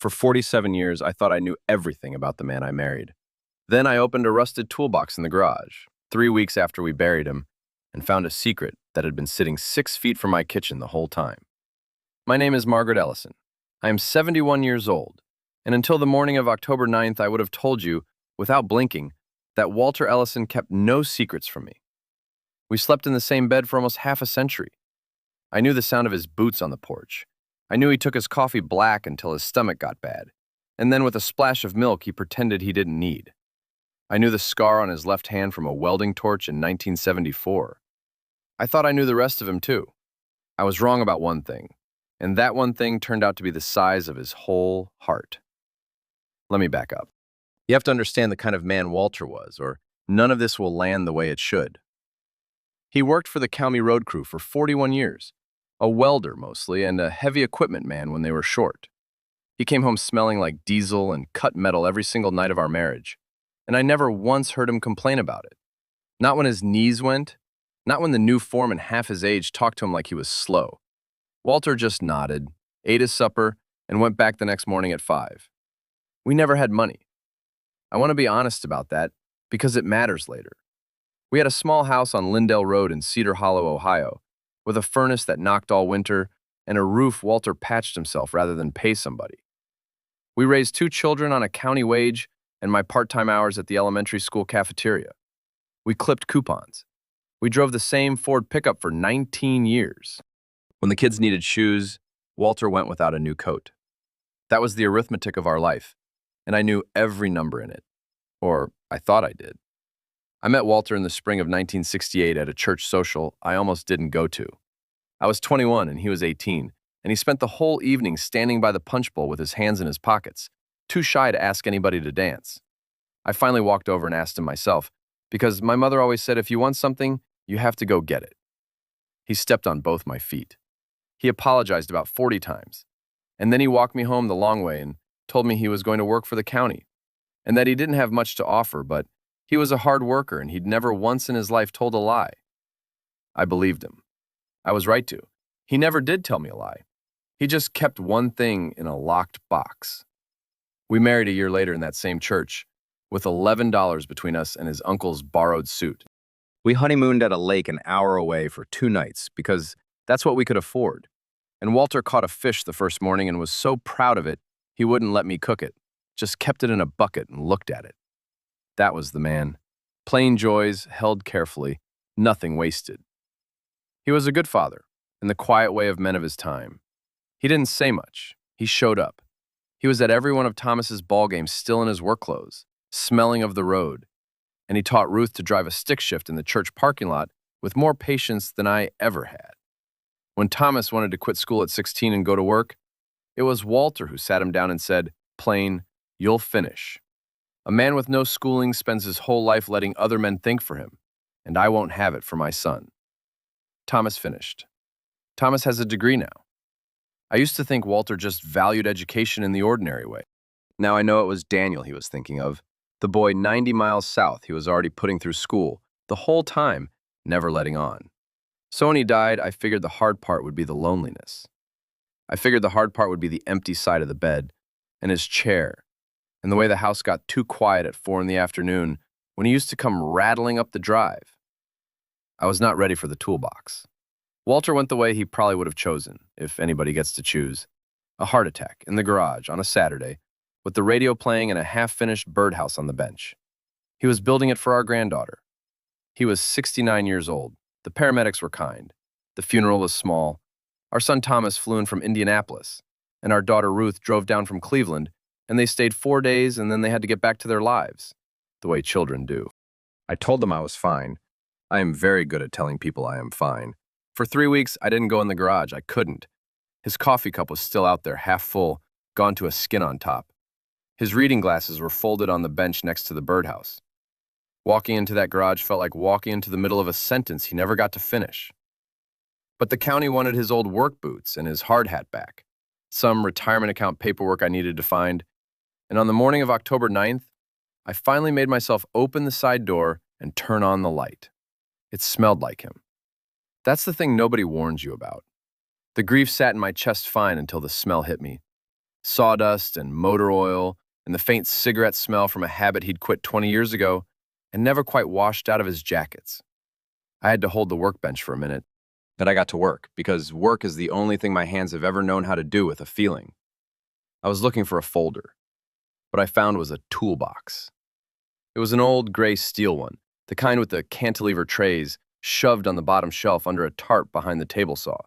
For 47 years, I thought I knew everything about the man I married. Then I opened a rusted toolbox in the garage, 3 weeks after we buried him, and found a secret that had been sitting 6 feet from my kitchen the whole time. My name is Margaret Ellison. I am 71 years old, and until the morning of October 9th, I would have told you, without blinking, that Walter Ellison kept no secrets from me. We slept in the same bed for almost half a century. I knew the sound of his boots on the porch. I knew he took his coffee black until his stomach got bad, and then with a splash of milk he pretended he didn't need. I knew the scar on his left hand from a welding torch in 1974. I thought I knew the rest of him too. I was wrong about one thing, and that one thing turned out to be the size of his whole heart. Let me back up. You have to understand the kind of man Walter was, or none of this will land the way it should. He worked for the county road crew for 41 years, a welder mostly, and a heavy equipment man when they were short. He came home smelling like diesel and cut metal every single night of our marriage, and I never once heard him complain about it. Not when his knees went, not when the new foreman half his age talked to him like he was slow. Walter just nodded, ate his supper, and went back the next morning at 5. We never had money. I want to be honest about that because it matters later. We had a small house on Lindell Road in Cedar Hollow, Ohio, with a furnace that knocked all winter and a roof Walter patched himself rather than pay somebody. We raised 2 children on a county wage and my part-time hours at the elementary school cafeteria. We clipped coupons. We drove the same Ford pickup for 19 years. When the kids needed shoes, Walter went without a new coat. That was the arithmetic of our life, and I knew every number in it. Or I thought I did. I met Walter in the spring of 1968 at a church social I almost didn't go to. I was 21 and he was 18, and he spent the whole evening standing by the punch bowl with his hands in his pockets, too shy to ask anybody to dance. I finally walked over and asked him myself, because my mother always said if you want something, you have to go get it. He stepped on both my feet. He apologized about 40 times, and then he walked me home the long way and told me he was going to work for the county, and that he didn't have much to offer, but he was a hard worker and he'd never once in his life told a lie. I believed him. I was right to. He never did tell me a lie. He just kept one thing in a locked box. We married a year later in that same church, with $11 between us and his uncle's borrowed suit. We honeymooned at a lake an hour away for 2 nights because that's what we could afford. And Walter caught a fish the first morning and was so proud of it, he wouldn't let me cook it, just kept it in a bucket and looked at it. That was the man. Plain joys, held carefully, nothing wasted. He was a good father, in the quiet way of men of his time. He didn't say much. He showed up. He was at every one of Thomas's ball games still in his work clothes, smelling of the road, and he taught Ruth to drive a stick shift in the church parking lot with more patience than I ever had. When Thomas wanted to quit school at 16 and go to work, it was Walter who sat him down and said, plain, "You'll finish. A man with no schooling spends his whole life letting other men think for him, and I won't have it for my son." Thomas finished. Thomas has a degree now. I used to think Walter just valued education in the ordinary way. Now I know it was Daniel he was thinking of, the boy 90 miles south he was already putting through school, the whole time, never letting on. So when he died, I figured the hard part would be the loneliness. I figured the hard part would be the empty side of the bed, and his chair, and the way the house got too quiet at 4 in the afternoon when he used to come rattling up the drive. I was not ready for the toolbox. Walter went the way he probably would have chosen, if anybody gets to choose. A heart attack in the garage on a Saturday, with the radio playing and a half-finished birdhouse on the bench. He was building it for our granddaughter. He was 69 years old. The paramedics were kind. The funeral was small. Our son Thomas flew in from Indianapolis, and our daughter Ruth drove down from Cleveland, and they stayed 4 days and then they had to get back to their lives, the way children do. I told them I was fine. I am very good at telling people I am fine. For 3 weeks, I didn't go in the garage. I couldn't. His coffee cup was still out there, half full, gone to a skin on top. His reading glasses were folded on the bench next to the birdhouse. Walking into that garage felt like walking into the middle of a sentence he never got to finish. But the county wanted his old work boots and his hard hat back, some retirement account paperwork I needed to find, and on the morning of October 9th, I finally made myself open the side door and turn on the light. It smelled like him. That's the thing nobody warns you about. The grief sat in my chest fine until the smell hit me. Sawdust and motor oil and the faint cigarette smell from a habit he'd quit 20 years ago and never quite washed out of his jackets. I had to hold the workbench for a minute. But I got to work, because work is the only thing my hands have ever known how to do with a feeling. I was looking for a folder. What I found was a toolbox. It was an old gray steel one, the kind with the cantilever trays shoved on the bottom shelf under a tarp behind the table saw.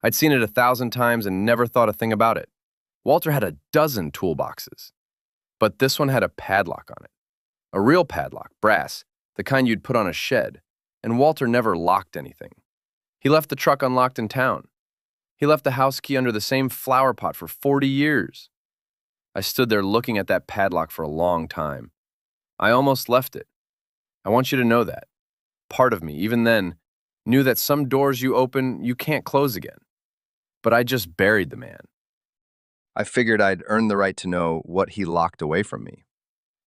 I'd seen it 1,000 times and never thought a thing about it. Walter had a dozen toolboxes, but this one had a padlock on it. A real padlock, brass, the kind you'd put on a shed, and Walter never locked anything. He left the truck unlocked in town. He left the house key under the same flower pot for 40 years. I stood there looking at that padlock for a long time. I almost left it. I want you to know that. Part of me, even then, knew that some doors you open, you can't close again. But I just buried the man. I figured I'd earned the right to know what he locked away from me.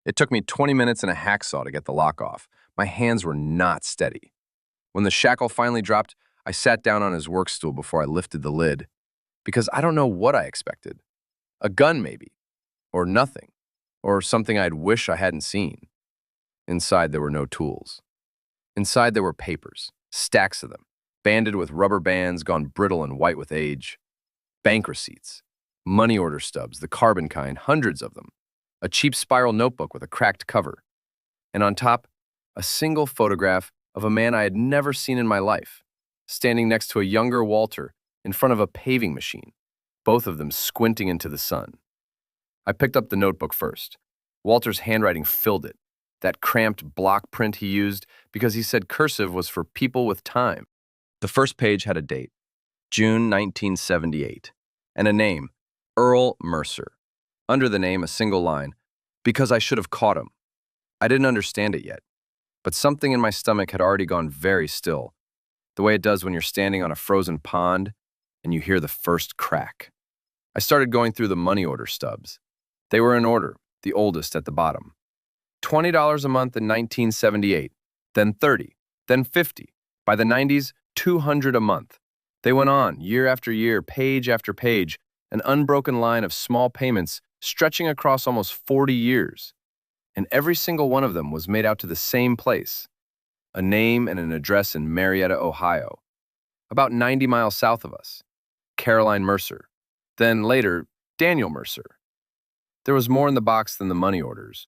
It took me 20 minutes and a hacksaw to get the lock off. My hands were not steady. When the shackle finally dropped, I sat down on his work stool before I lifted the lid, because I don't know what I expected. A gun, maybe, or nothing, or something I'd wish I hadn't seen. Inside, there were no tools. Inside, there were papers, stacks of them, banded with rubber bands gone brittle and white with age, bank receipts, money order stubs, the carbon kind, hundreds of them, a cheap spiral notebook with a cracked cover, and on top, a single photograph of a man I had never seen in my life, standing next to a younger Walter in front of a paving machine, both of them squinting into the sun. I picked up the notebook first. Walter's handwriting filled it, that cramped block print he used because he said cursive was for people with time. The first page had a date, June 1978, and a name, Earl Mercer. Under the name, a single line, because I should have caught him. I didn't understand it yet, but something in my stomach had already gone very still, the way it does when you're standing on a frozen pond and you hear the first crack. I started going through the money order stubs. They were in order, the oldest at the bottom. $20 a month in 1978, then 30, then 50. By the 90s, 200 a month. They went on, year after year, page after page, an unbroken line of small payments stretching across almost 40 years. And every single one of them was made out to the same place, a name and an address in Marietta, Ohio, about 90 miles south of us, Caroline Mercer, then later, Daniel Mercer. There was more in the box than the money orders.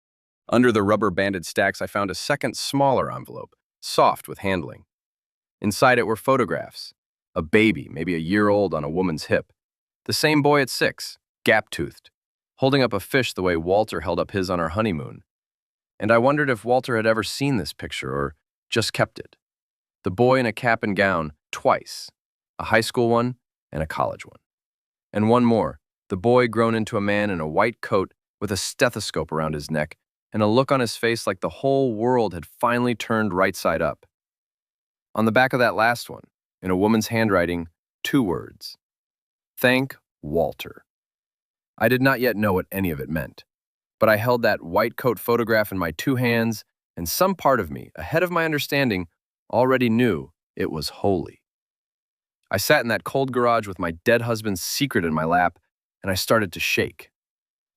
Under the rubber-banded stacks, I found a second, smaller envelope, soft with handling. Inside it were photographs, a baby, maybe a year old, on a woman's hip, the same boy at 6, gap-toothed, holding up a fish the way Walter held up his on our honeymoon. And I wondered if Walter had ever seen this picture or just kept it. The boy in a cap and gown, twice, a high school one and a college one. And one more, the boy grown into a man in a white coat with a stethoscope around his neck and a look on his face like the whole world had finally turned right side up. On the back of that last one, in a woman's handwriting, 2 words. Thank Walter. I did not yet know what any of it meant, but I held that white coat photograph in my 2 hands, and some part of me, ahead of my understanding, already knew it was holy. I sat in that cold garage with my dead husband's secret in my lap, and I started to shake.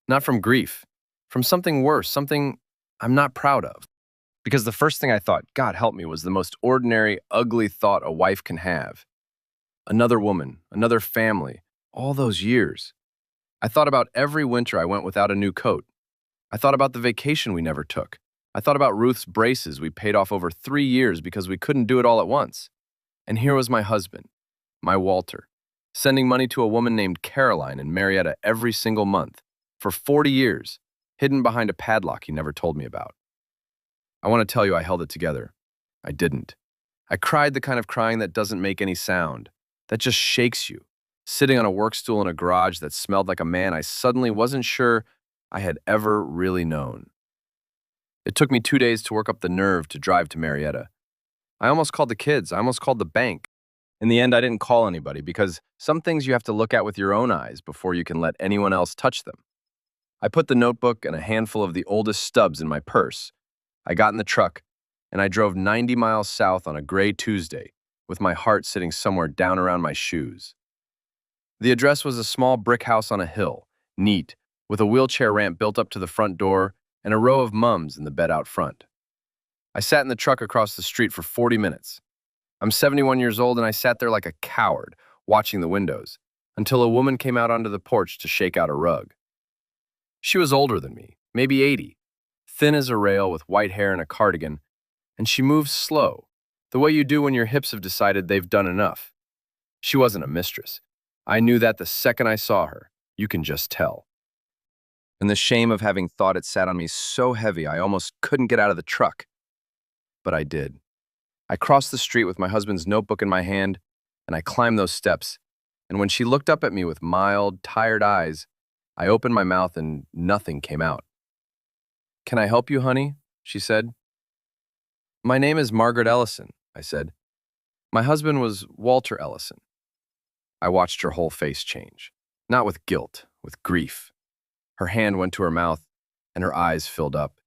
Not from grief, from something worse, something I'm not proud of. Because the first thing I thought, God help me, was the most ordinary, ugly thought a wife can have. Another woman, another family, all those years. I thought about every winter I went without a new coat. I thought about the vacation we never took. I thought about Ruth's braces we paid off over 3 years because we couldn't do it all at once. And here was my husband, my Walter, sending money to a woman named Caroline in Marietta every single month, for 40 years, hidden behind a padlock he never told me about. I want to tell you I held it together. I didn't. I cried the kind of crying that doesn't make any sound, that just shakes you, sitting on a work stool in a garage that smelled like a man I suddenly wasn't sure I had ever really known. It took me 2 days to work up the nerve to drive to Marietta. I almost called the kids. I almost called the bank. In the end, I didn't call anybody because some things you have to look at with your own eyes before you can let anyone else touch them. I put the notebook and a handful of the oldest stubs in my purse. I got in the truck, and I drove 90 miles south on a gray Tuesday, with my heart sitting somewhere down around my shoes. The address was a small brick house on a hill, neat, with a wheelchair ramp built up to the front door and a row of mums in the bed out front. I sat in the truck across the street for 40 minutes. I'm 71 years old and I sat there like a coward, watching the windows, until a woman came out onto the porch to shake out a rug. She was older than me, maybe 80, thin as a rail with white hair and a cardigan, and she moved slow, the way you do when your hips have decided they've done enough. She wasn't a mistress. I knew that the second I saw her. You can just tell. And the shame of having thought it sat on me so heavy I almost couldn't get out of the truck. But I did. I crossed the street with my husband's notebook in my hand, and I climbed those steps, and when she looked up at me with mild, tired eyes, I opened my mouth and nothing came out. "Can I help you, honey?" she said. "My name is Margaret Ellison," I said. "My husband was Walter Ellison." I watched her whole face change, not with guilt, with grief. Her hand went to her mouth, and her eyes filled up,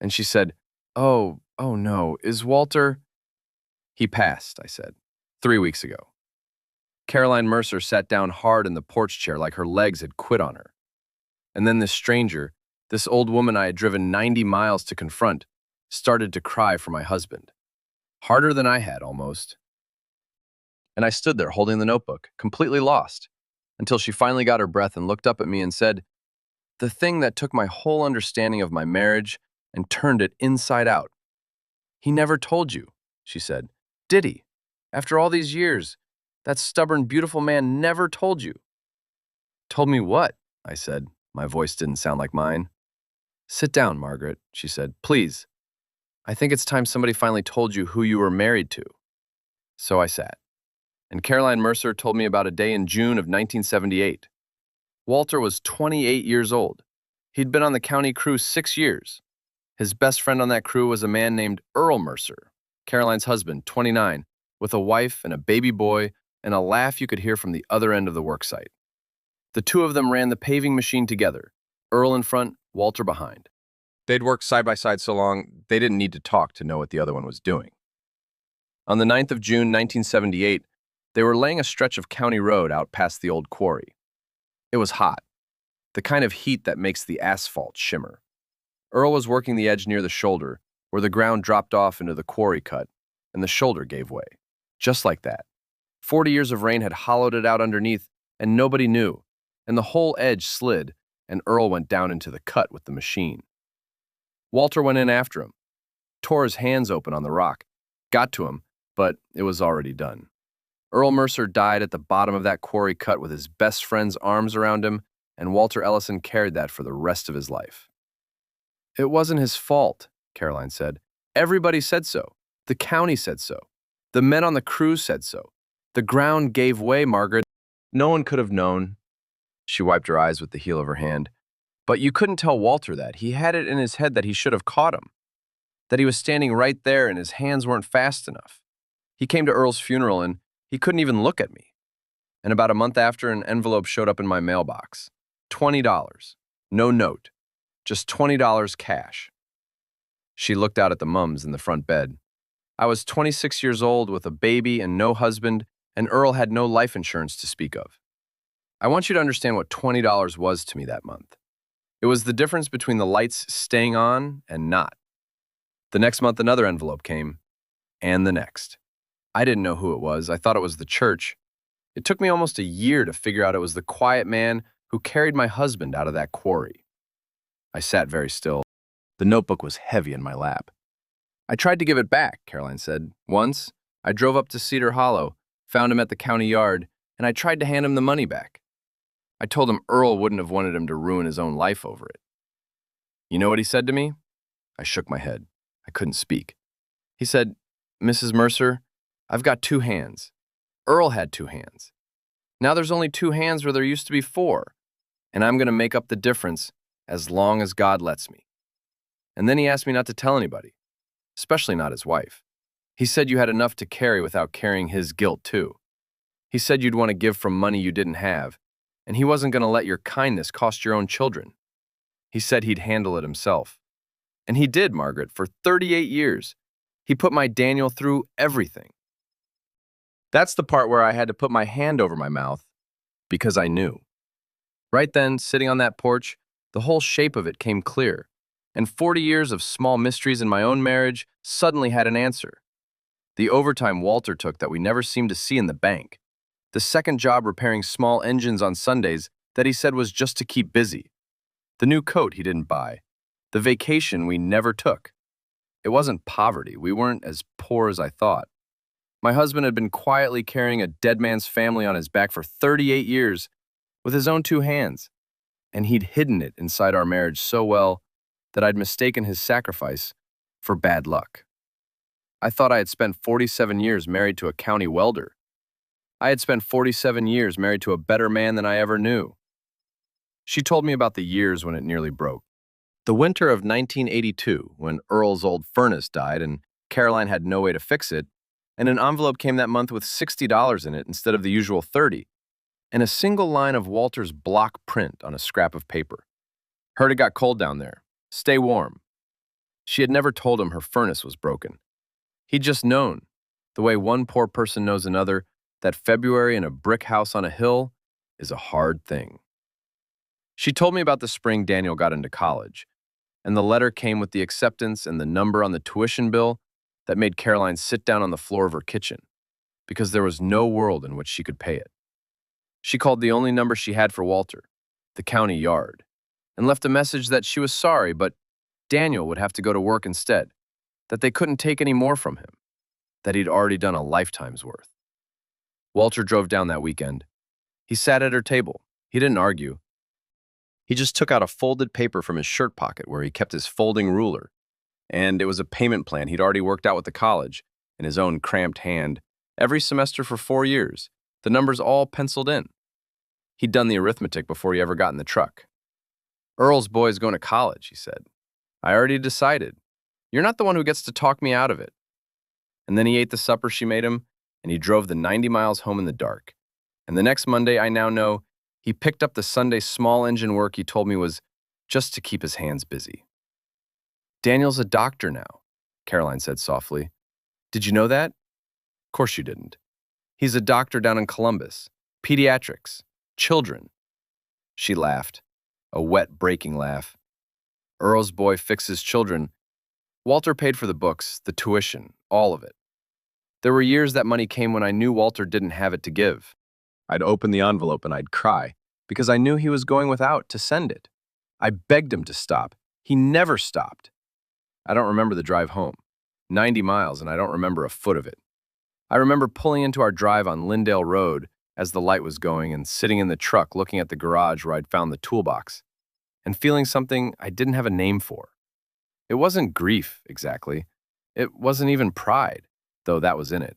and she said, Oh no, is Walter—" "He passed," I said, 3 weeks ago." Caroline Mercer sat down hard in the porch chair like her legs had quit on her. And then this stranger, this old woman I had driven 90 miles to confront, started to cry for my husband. Harder than I had, almost. And I stood there holding the notebook, completely lost, until she finally got her breath and looked up at me and said, "The thing that took my whole understanding of my marriage and turned it inside out. He never told you," she said. "Did he? After all these years, that stubborn, beautiful man never told you." "Told me what?" I said. My voice didn't sound like mine. "Sit down, Margaret," she said. "Please. I think it's time somebody finally told you who you were married to." So I sat. And Caroline Mercer told me about a day in June of 1978. Walter was 28 years old. He'd been on the county crew 6 years. His best friend on that crew was a man named Earl Mercer, Caroline's husband, 29, with a wife and a baby boy and a laugh you could hear from the other end of the worksite. The two of them ran the paving machine together, Earl in front, Walter behind. They'd worked side by side so long, they didn't need to talk to know what the other one was doing. On the 9th of June, 1978, they were laying a stretch of county road out past the old quarry. It was hot, the kind of heat that makes the asphalt shimmer. Earl was working the edge near the shoulder, where the ground dropped off into the quarry cut, and the shoulder gave way. Just like that. 40 years of rain had hollowed it out underneath, and nobody knew, and the whole edge slid, and Earl went down into the cut with the machine. Walter went in after him, tore his hands open on the rock, got to him, but it was already done. Earl Mercer died at the bottom of that quarry cut with his best friend's arms around him, and Walter Ellison carried that for the rest of his life. "It wasn't his fault," Caroline said. "Everybody said so. The county said so. The men on the crew said so. The ground gave way, Margaret. No one could have known." She wiped her eyes with the heel of her hand. "But you couldn't tell Walter that. He had it in his head that he should have caught him, that he was standing right there and his hands weren't fast enough. He came to Earl's funeral and he couldn't even look at me. And about a month after, an envelope showed up in my mailbox. $20. No note. Just $20 cash." She looked out at the mums in the front bed. I was 26 years old with a baby and no husband, and Earl had no life insurance to speak of. I want you to understand what $20 was to me that month. It was the difference between the lights staying on and not. The next month, another envelope came, and the next. I didn't know who it was. I thought it was the church. It took me almost a year to figure out it was the quiet man who carried my husband out of that quarry. I sat very still. The notebook was heavy in my lap. "I tried to give it back," Caroline said. "Once, I drove up to Cedar Hollow, found him at the county yard, and I tried to hand him the money back. I told him Earl wouldn't have wanted him to ruin his own life over it. You know what he said to me?" I shook my head. I couldn't speak. He said, "Mrs. Mercer, I've got 2 hands. Earl had 2 hands. Now there's only 2 hands where there used to be 4, and I'm going to make up the difference as long as God lets me." And then he asked me not to tell anybody, especially not his wife. He said you had enough to carry without carrying his guilt too. He said you'd want to give from money you didn't have, and he wasn't going to let your kindness cost your own children. He said he'd handle it himself. And he did, Margaret, for 38 years. He put my Daniel through everything. That's the part where I had to put my hand over my mouth because I knew. Right then, sitting on that porch, the whole shape of it came clear, and 40 years of small mysteries in my own marriage suddenly had an answer. The overtime Walter took that we never seemed to see in the bank. The second job repairing small engines on Sundays that he said was just to keep busy. The new coat he didn't buy. The vacation we never took. It wasn't poverty. We weren't as poor as I thought. My husband had been quietly carrying a dead man's family on his back for 38 years with his own two hands, and he'd hidden it inside our marriage so well that I'd mistaken his sacrifice for bad luck. I thought I had spent 47 years married to a county welder. I had spent 47 years married to a better man than I ever knew. She told me about the years when it nearly broke. The winter of 1982, when Earl's old furnace died and Caroline had no way to fix it, and an envelope came that month with $60 in it instead of the usual 30, and a single line of Walter's block print on a scrap of paper. Heard it got cold down there. Stay warm. She had never told him her furnace was broken. He'd just known, the way one poor person knows another, that February in a brick house on a hill is a hard thing. She told me about the spring Daniel got into college, and the letter came with the acceptance and the number on the tuition bill that made Caroline sit down on the floor of her kitchen, because there was no world in which she could pay it. She called the only number she had for Walter, the county yard, and left a message that she was sorry, but Daniel would have to go to work instead, that they couldn't take any more from him, that he'd already done a lifetime's worth. Walter drove down that weekend. He sat at her table. He didn't argue. He just took out a folded paper from his shirt pocket where he kept his folding ruler, and it was a payment plan he'd already worked out with the college, in his own cramped hand, every semester for 4 years, the numbers all penciled in. He'd done the arithmetic before he ever got in the truck. Earl's boy's going to college, he said. I already decided. You're not the one who gets to talk me out of it. And then he ate the supper she made him, and he drove the 90 miles home in the dark. And the next Monday, I now know, he picked up the Sunday small engine work he told me was just to keep his hands busy. Daniel's a doctor now, Caroline said softly. Did you know that? Of course you didn't. He's a doctor down in Columbus. Pediatrics. Children. She laughed, a wet, breaking laugh. Earl's boy fixes children. Walter paid for the books, the tuition, all of it. There were years that money came when I knew Walter didn't have it to give. I'd open the envelope and I'd cry, because I knew he was going without to send it. I begged him to stop. He never stopped. I don't remember the drive home. 90 miles, and I don't remember a foot of it. I remember pulling into our drive on Lyndale Road as the light was going and sitting in the truck looking at the garage where I'd found the toolbox, and feeling something I didn't have a name for. It wasn't grief, exactly. It wasn't even pride, though that was in it.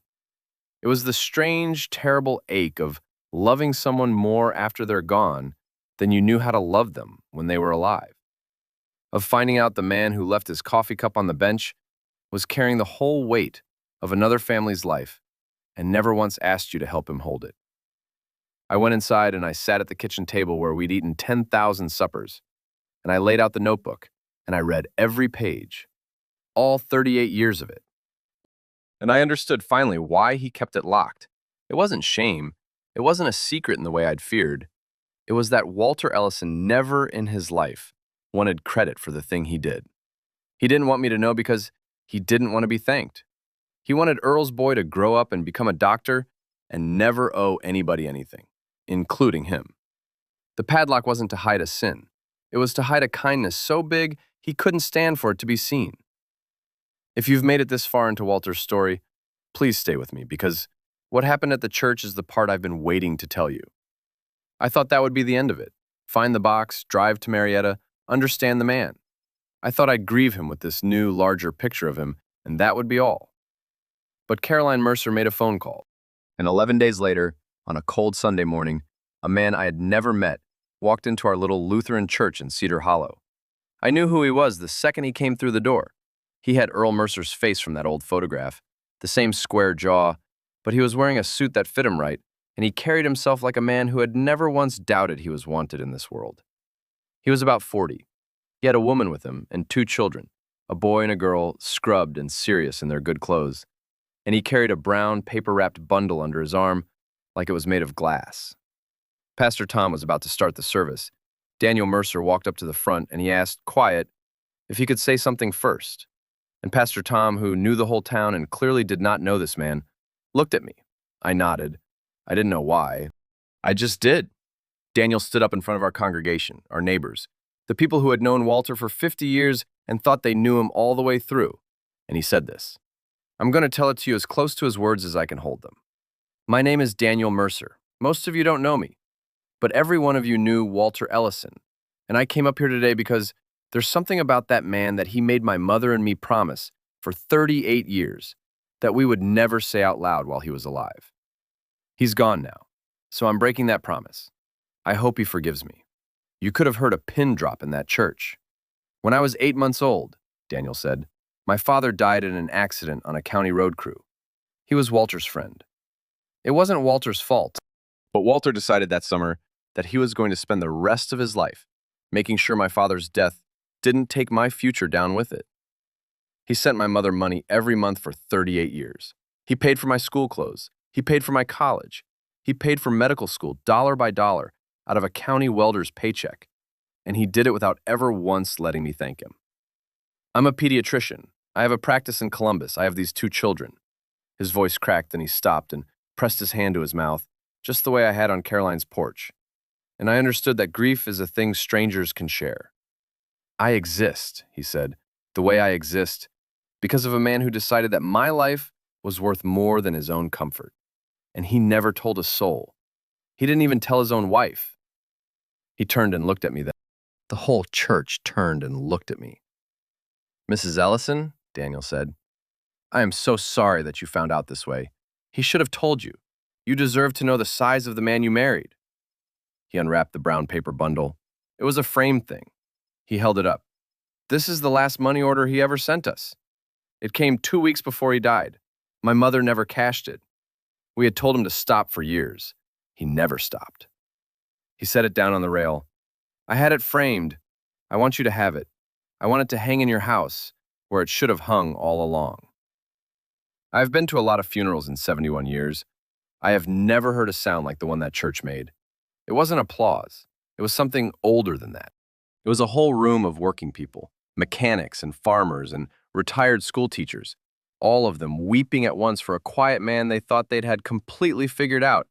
It was the strange, terrible ache of loving someone more after they're gone than you knew how to love them when they were alive. Of finding out the man who left his coffee cup on the bench was carrying the whole weight of another family's life and never once asked you to help him hold it. I went inside and I sat at the kitchen table where we'd eaten 10,000 suppers, and I laid out the notebook and I read every page, all 38 years of it. And I understood finally why he kept it locked. It wasn't shame. It wasn't a secret in the way I'd feared. It was that Walter Ellison never in his life wanted credit for the thing he did. He didn't want me to know because he didn't want to be thanked. He wanted Earl's boy to grow up and become a doctor and never owe anybody anything, including him. The padlock wasn't to hide a sin. It was to hide a kindness so big he couldn't stand for it to be seen. If you've made it this far into Walter's story, please stay with me, because what happened at the church is the part I've been waiting to tell you. I thought that would be the end of it. Find the box, drive to Marietta, understand the man. I thought I'd grieve him with this new, larger picture of him, and that would be all. But Caroline Mercer made a phone call, and 11 days later, on a cold Sunday morning, a man I had never met walked into our little Lutheran church in Cedar Hollow. I knew who he was the second he came through the door. He had Earl Mercer's face from that old photograph, the same square jaw, but he was wearing a suit that fit him right, and he carried himself like a man who had never once doubted he was wanted in this world. He was about 40. He had a woman with him and 2 children, a boy and a girl, scrubbed and serious in their good clothes, and he carried a brown, paper-wrapped bundle under his arm like it was made of glass. Pastor Tom was about to start the service. Daniel Mercer walked up to the front and he asked, quiet, if he could say something first. And Pastor Tom, who knew the whole town and clearly did not know this man, looked at me. I nodded. I didn't know why. I just did. Daniel stood up in front of our congregation, our neighbors, the people who had known Walter for 50 years and thought they knew him all the way through. And he said this. I'm going to tell it to you as close to his words as I can hold them. My name is Daniel Mercer. Most of you don't know me, but every one of you knew Walter Ellison. And I came up here today because there's something about that man that he made my mother and me promise for 38 years that we would never say out loud while he was alive. He's gone now, so I'm breaking that promise. I hope he forgives me. You could have heard a pin drop in that church. When I was 8 months old, Daniel said, my father died in an accident on a county road crew. He was Walter's friend. It wasn't Walter's fault, but Walter decided that summer that he was going to spend the rest of his life making sure my father's death didn't take my future down with it. He sent my mother money every month for 38 years. He paid for my school clothes. He paid for my college. He paid for medical school dollar by dollar out of a county welder's paycheck. And he did it without ever once letting me thank him. I'm a pediatrician. I have a practice in Columbus. I have these 2 children. His voice cracked and he stopped and pressed his hand to his mouth, just the way I had on Caroline's porch. And I understood that grief is a thing strangers can share. I exist, he said, the way I exist, because of a man who decided that my life was worth more than his own comfort. And he never told a soul. He didn't even tell his own wife. He turned and looked at me then. The whole church turned and looked at me. Mrs. Ellison, Daniel said, I am so sorry that you found out this way. He should have told you. You deserve to know the size of the man you married. He unwrapped the brown paper bundle. It was a framed thing. He held it up. This is the last money order he ever sent us. It came 2 weeks before he died. My mother never cashed it. We had told him to stop for years. He never stopped. He set it down on the rail. I had it framed. I want you to have it. I want it to hang in your house, where it should have hung all along. I have been to a lot of funerals in 71 years. I have never heard a sound like the one that church made. It wasn't applause. It was something older than that. It was a whole room of working people, mechanics and farmers and retired school teachers, all of them weeping at once for a quiet man they thought they'd had completely figured out,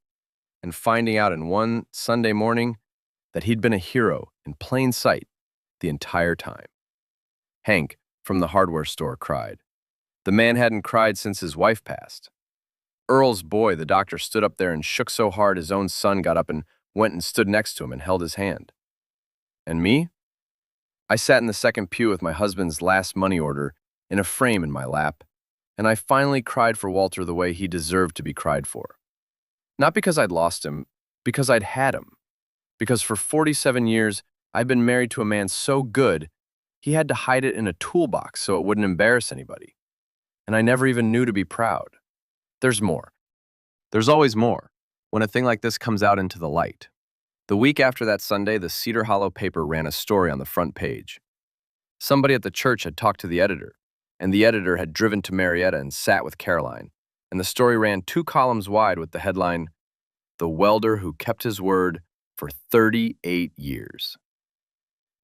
and finding out in one Sunday morning that he'd been a hero in plain sight the entire time. Hank, from the hardware store, cried. The man hadn't cried since his wife passed. Earl's boy, the doctor, stood up there and shook so hard his own son got up and went and stood next to him and held his hand. And me? I sat in the second pew with my husband's last money order in a frame in my lap, and I finally cried for Walter the way he deserved to be cried for. Not because I'd lost him, because I'd had him. Because for 47 years, I'd been married to a man so good, he had to hide it in a toolbox so it wouldn't embarrass anybody. And I never even knew to be proud. There's more. There's always more when a thing like this comes out into the light. The week after that Sunday, the Cedar Hollow paper ran a story on the front page. Somebody at the church had talked to the editor, and the editor had driven to Marietta and sat with Caroline, and the story ran 2 columns wide with the headline, The Welder Who Kept His Word for 38 Years.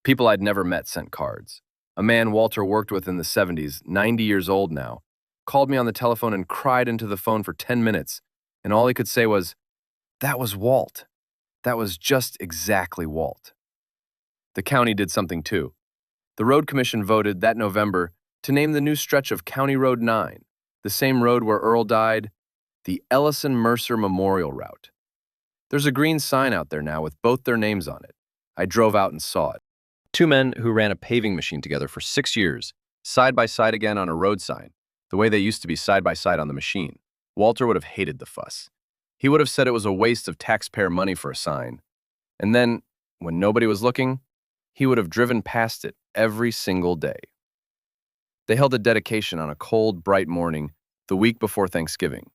People I'd never met sent cards. A man Walter worked with in the 70s, 90 years old now, called me on the telephone and cried into the phone for 10 minutes, and all he could say was, "That was Walt. That was just exactly Walt." The county did something too. The road commission voted that November to name the new stretch of County Road 9, the same road where Earl died, the Ellison Mercer Memorial Route. There's a green sign out there now with both their names on it. I drove out and saw it. 2 men who ran a paving machine together for 6 years, side by side again on a road sign, the way they used to be side by side on the machine. Walter would have hated the fuss. He would have said it was a waste of taxpayer money for a sign. And then, when nobody was looking, he would have driven past it every single day. They held a dedication on a cold, bright morning the week before Thanksgiving.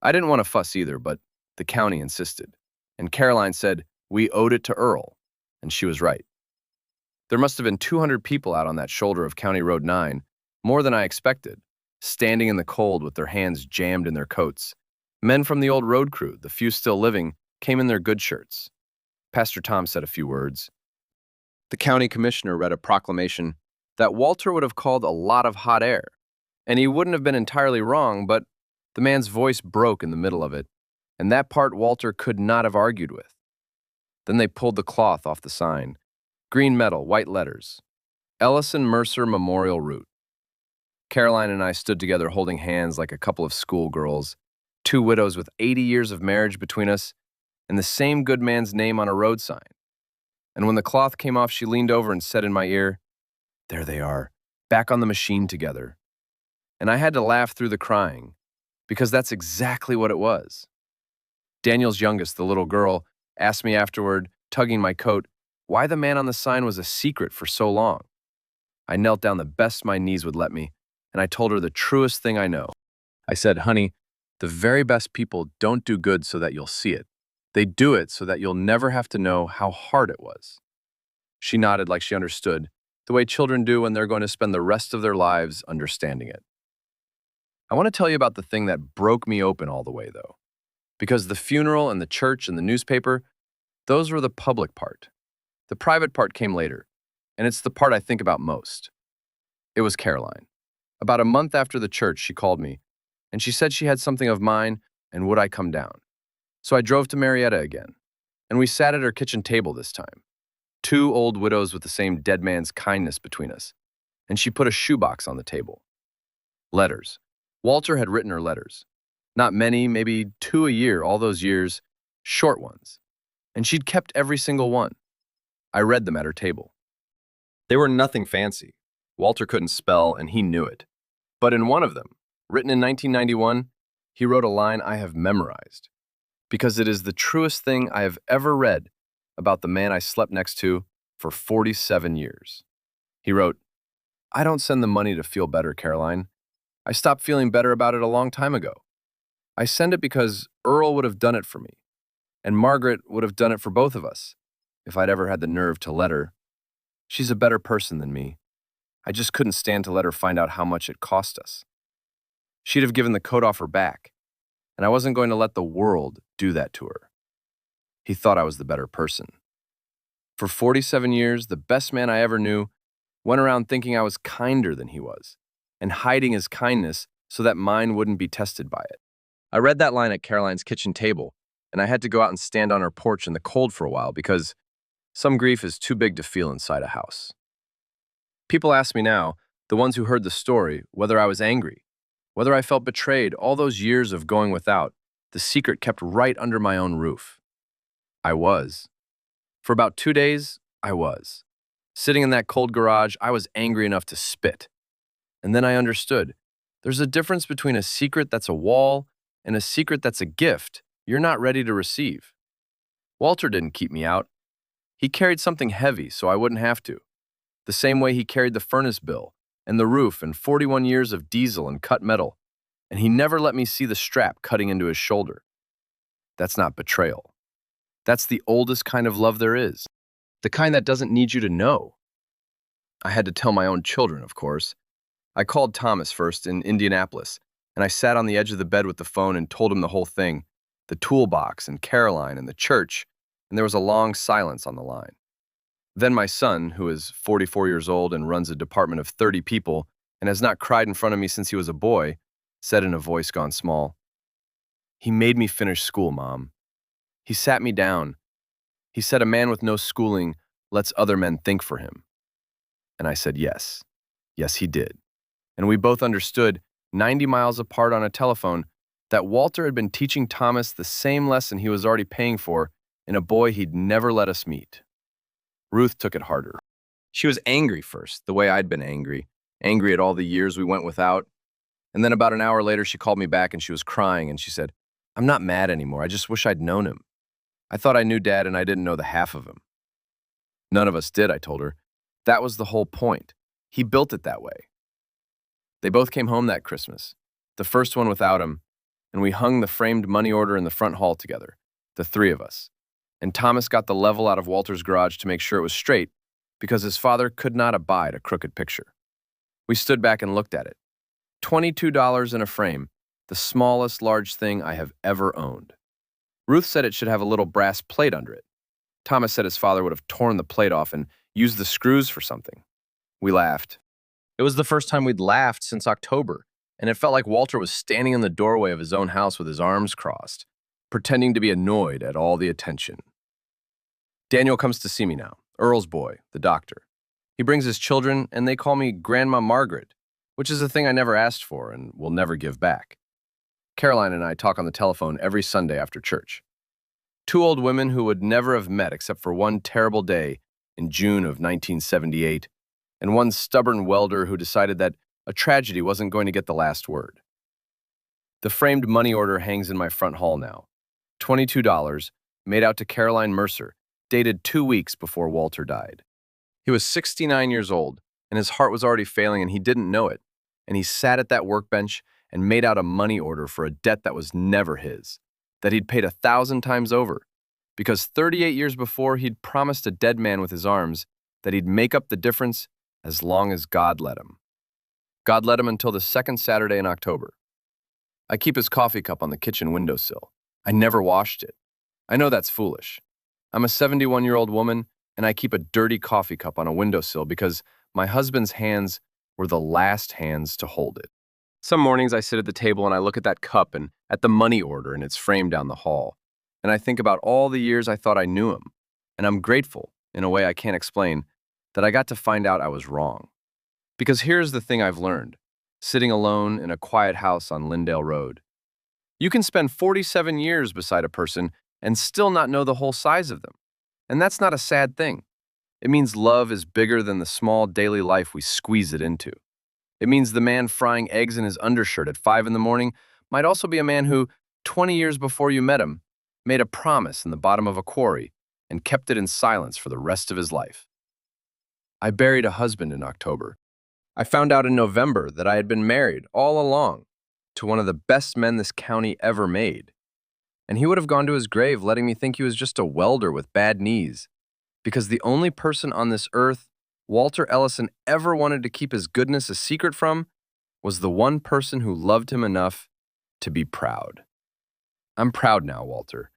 I didn't want to fuss either, but the county insisted. And Caroline said we owed it to Earl, and she was right. There must have been 200 people out on that shoulder of County Road 9, more than I expected, standing in the cold with their hands jammed in their coats. Men from the old road crew, the few still living, came in their good shirts. Pastor Tom said a few words. The county commissioner read a proclamation that Walter would have called a lot of hot air, and he wouldn't have been entirely wrong, but the man's voice broke in the middle of it, and that part Walter could not have argued with. Then they pulled the cloth off the sign. Green metal, white letters. Ellison Mercer Memorial Route. Caroline and I stood together holding hands like a couple of schoolgirls, two widows with 80 years of marriage between us, and the same good man's name on a road sign. And when the cloth came off, she leaned over and said in my ear, "There they are, back on the machine together." And I had to laugh through the crying, because that's exactly what it was. Daniel's youngest, the little girl, asked me afterward, tugging my coat, why the man on the sign was a secret for so long. I knelt down the best my knees would let me, and I told her the truest thing I know. I said, "Honey, the very best people don't do good so that you'll see it. They do it so that you'll never have to know how hard it was." She nodded like she understood, the way children do when they're going to spend the rest of their lives understanding it. I want to tell you about the thing that broke me open all the way, though. Because the funeral and the church and the newspaper, those were the public part. The private part came later, and it's the part I think about most. It was Caroline. About a month after the church, she called me, and she said she had something of mine, and would I come down? So I drove to Marietta again, and we sat at her kitchen table this time. Two old widows with the same dead man's kindness between us, and she put a shoebox on the table. Letters. Walter had written her letters. Not many, maybe 2 a year, all those years, short ones. And she'd kept every single one. I read them at her table. They were nothing fancy. Walter couldn't spell, and he knew it. But in one of them, written in 1991, he wrote a line I have memorized, because it is the truest thing I have ever read about the man I slept next to for 47 years. He wrote, "I don't send the money to feel better, Caroline. I stopped feeling better about it a long time ago. I send it because Earl would have done it for me, and Margaret would have done it for both of us, if I'd ever had the nerve to let her. She's a better person than me. I just couldn't stand to let her find out how much it cost us. She'd have given the coat off her back, and I wasn't going to let the world do that to her." He thought I was the better person. For 47 years, the best man I ever knew went around thinking I was kinder than he was, and hiding his kindness so that mine wouldn't be tested by it. I read that line at Caroline's kitchen table, and I had to go out and stand on her porch in the cold for a while because some grief is too big to feel inside a house. People ask me now, the ones who heard the story, whether I was angry, whether I felt betrayed all those years of going without, the secret kept right under my own roof. I was. For about 2 days, I was. Sitting in that cold garage, I was angry enough to spit. And then I understood. There's a difference between a secret that's a wall and a secret that's a gift you're not ready to receive. Walter didn't keep me out. He carried something heavy so I wouldn't have to. The same way he carried the furnace bill and the roof and 41 years of diesel and cut metal, and he never let me see the strap cutting into his shoulder. That's not betrayal. That's the oldest kind of love there is, the kind that doesn't need you to know. I had to tell my own children, of course. I called Thomas first in Indianapolis, and I sat on the edge of the bed with the phone and told him the whole thing, the toolbox and Caroline and the church, and there was a long silence on the line. Then my son, who is 44 years old and runs a department of 30 people and has not cried in front of me since he was a boy, said in a voice gone small, "He made me finish school, Mom. He sat me down. He said a man with no schooling lets other men think for him." And I said yes. Yes, he did. And we both understood, 90 miles apart on a telephone, that Walter had been teaching Thomas the same lesson he was already paying for in a boy he'd never let us meet. Ruth took it harder. She was angry first, the way I'd been angry at all the years we went without. And then about an hour later, she called me back and she was crying and she said, "I'm not mad anymore. I just wish I'd known him. I thought I knew Dad and I didn't know the half of him." None of us did, I told her. That was the whole point. He built it that way. They both came home that Christmas, the first one without him, and we hung the framed money order in the front hall together, the three of us. And Thomas got the level out of Walter's garage to make sure it was straight, because his father could not abide a crooked picture. We stood back and looked at it. $22 in a frame, the smallest large thing I have ever owned. Ruth said it should have a little brass plate under it. Thomas said his father would have torn the plate off and used the screws for something. We laughed. It was the first time we'd laughed since October, and it felt like Walter was standing in the doorway of his own house with his arms crossed, pretending to be annoyed at all the attention. Daniel comes to see me now, Earl's boy, the doctor. He brings his children, and they call me Grandma Margaret, which is a thing I never asked for and will never give back. Caroline and I talk on the telephone every Sunday after church. Two old women who would never have met except for one terrible day in June of 1978, and one stubborn welder who decided that a tragedy wasn't going to get the last word. The framed money order hangs in my front hall now. $22, made out to Caroline Mercer, dated 2 weeks before Walter died. He was 69 years old, and his heart was already failing, and he didn't know it. And he sat at that workbench and made out a money order for a debt that was never his, that he'd paid 1,000 times over, because 38 years before he'd promised a dead man with his arms that he'd make up the difference as long as God let him. God let him until the second Saturday in October. I keep his coffee cup on the kitchen windowsill. I never washed it. I know that's foolish. I'm a 71-year-old woman, and I keep a dirty coffee cup on a windowsill because my husband's hands were the last hands to hold it. Some mornings I sit at the table and I look at that cup and at the money order in its frame down the hall, and I think about all the years I thought I knew him, and I'm grateful, in a way I can't explain, that I got to find out I was wrong. Because here's the thing I've learned, sitting alone in a quiet house on Lyndale Road. You can spend 47 years beside a person and still not know the whole size of them. And that's not a sad thing. It means love is bigger than the small daily life we squeeze it into. It means the man frying eggs in his undershirt at 5 in the morning might also be a man who, 20 years before you met him, made a promise in the bottom of a quarry and kept it in silence for the rest of his life. I buried a husband in October. I found out in November that I had been married all along to one of the best men this county ever made. And he would have gone to his grave letting me think he was just a welder with bad knees, because the only person on this earth Walter Ellison ever wanted to keep his goodness a secret from was the one person who loved him enough to be proud. I'm proud now, Walter.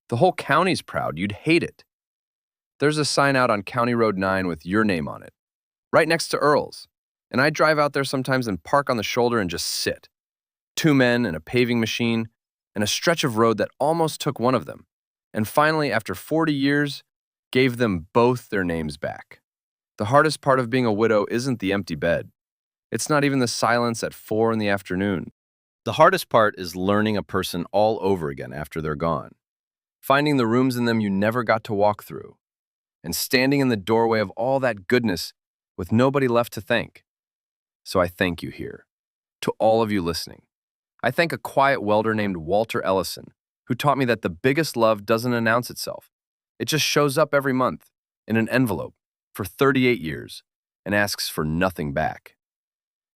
The whole county's proud. You'd hate it. There's a sign out on County Road 9 with your name on it, right next to Earl's. And I drive out there sometimes and park on the shoulder and just sit. 2 men and a paving machine and a stretch of road that almost took one of them. And finally, after 40 years, gave them both their names back. The hardest part of being a widow isn't the empty bed. It's not even the silence at 4 in the afternoon. The hardest part is learning a person all over again after they're gone. Finding the rooms in them you never got to walk through. And standing in the doorway of all that goodness with nobody left to thank. So I thank you here. To all of you listening. I thank a quiet welder named Walter Ellison, who taught me that the biggest love doesn't announce itself. It just shows up every month, in an envelope, for 38 years, and asks for nothing back.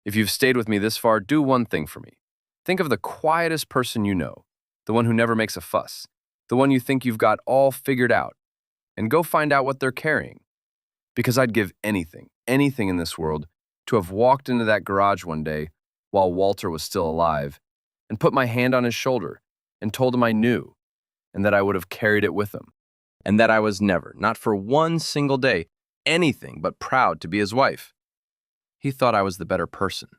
If you've stayed with me this far, do one thing for me. Think of the quietest person you know, the one who never makes a fuss, the one you think you've got all figured out, and go find out what they're carrying. Because I'd give anything in this world, to have walked into that garage one day while Walter was still alive and put my hand on his shoulder and told him I knew and that I would have carried it with him and that I was never, not for one single day, anything but proud to be his wife. He thought I was the better person.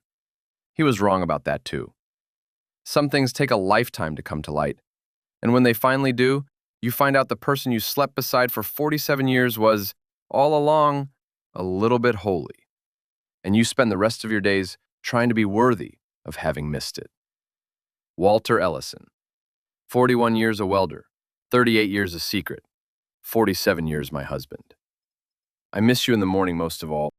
He was wrong about that too. Some things take a lifetime to come to light, and when they finally do, you find out the person you slept beside for 47 years was, all along, a little bit holy. And you spend the rest of your days trying to be worthy of having missed it. Walter Ellison, 41 years a welder, 38 years a secret, 47 years my husband. I miss you in the morning most of all.